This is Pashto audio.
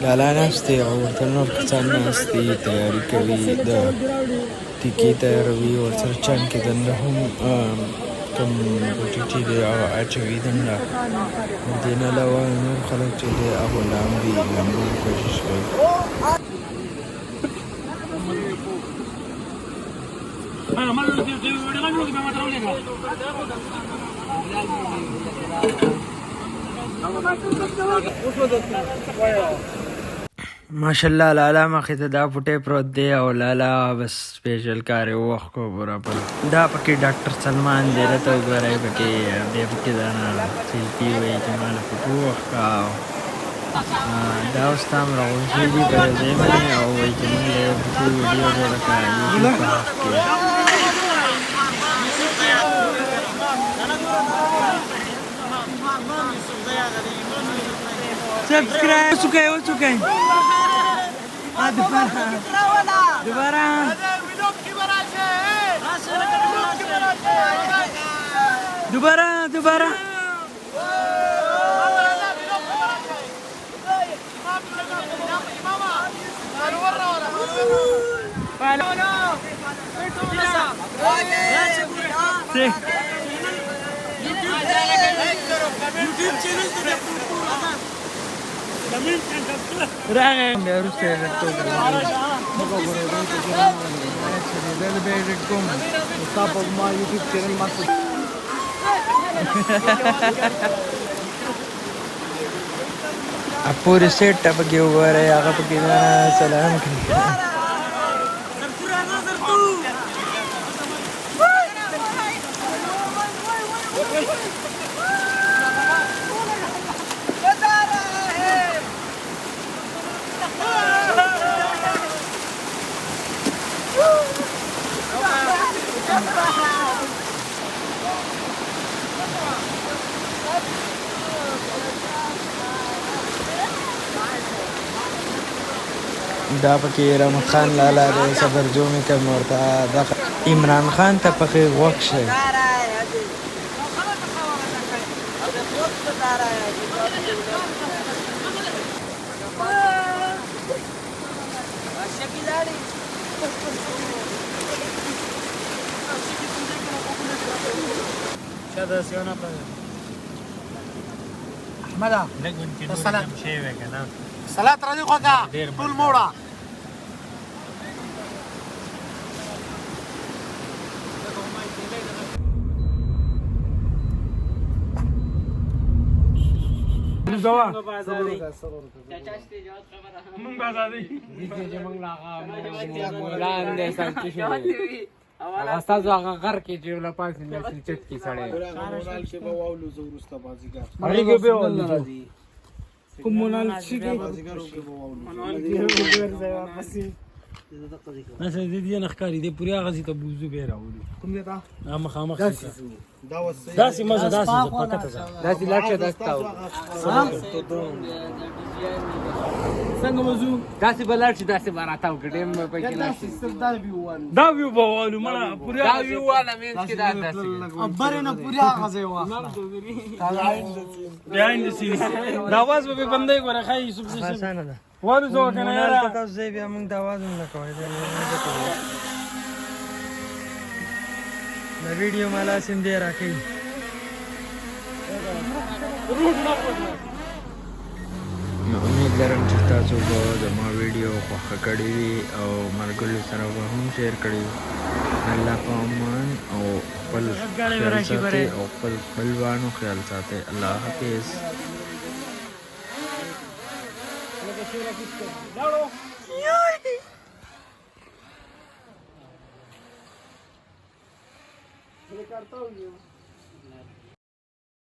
لالا ناستې او ورته نور کسان ناستې تیاري کوي د تیکې تیاروي ورسره چند کې دنده هم کوم بوټي دی هغه اچوي دنده دې نه علاوه نور خلک چې دی هغه لامبو کوشش کوي ماشاءالله لالا مخې ته دا پټی پروت دی او لالا بس سپیشل کار یې ووخت کو برابر دا پکې ډاکټر سلمان دی راته وګورئ پکې دی پکې دا نه سیلفي وایي چې ما له فوټو وښکه دا اوس ته هم راغونډ شوي دي په یو ځای باندې او وایي چې موږ له یو فوټو ویډیو جوړه کړه یوټیوب په حق کې سبسکرایب हो चुका है दोबारा दोबारा راغی بیا وروسته یې ډېر ټول زه به یې ډېر کوم ستا په ما یوټیوب چینل ما پورې سیټ ته پکې وګورئ هغه پکې سلام کوي دا پکې رحمت خان لالا دی صبر جو مې کوم ورته عمران خان ته پکې غوږ شي احمد صلاة راځي خوګه ټول موړه زوا مونږ آزادي دې مونږ لاغه لاندې ساتي شي استاد هغه غر کې چې ولا پاس نه چت کی سړی مونال شي به واولو زورسته بازیګر هغه به ولل کوم مونال شي کې بازیګر او به واولو مونال کې ځای واپس نشه دې نه ښکاری دې پوریا غزي ته بوزو به راوړي کوم دې تا مخامخ دا وسه داسې مزه داسې پکته داسې لاټه داستا څنګه موضوع داسې بلاټ داسې براتاو کډم په کې داسې دا ویو بوالو مړه پوریا دا ویو والا مینس کې داسې ابره نه پوریا غزي وا بیهایند سین دا आवाज به بندای غره خای سب آسان ده وارو زو کنه یاره تاسو زی بیا موږ د आवाज نه کوي دا ویډیو مالا سیم دې راکې امید لرم چې تاسو به د ما ویډیو خوښه کړې وي او ملګرو سره به هم شیر کړئ الله په امان او خپل خیال ساتئ او خپل خپلوانو خیال ساتئ الله حافظ करता हूँ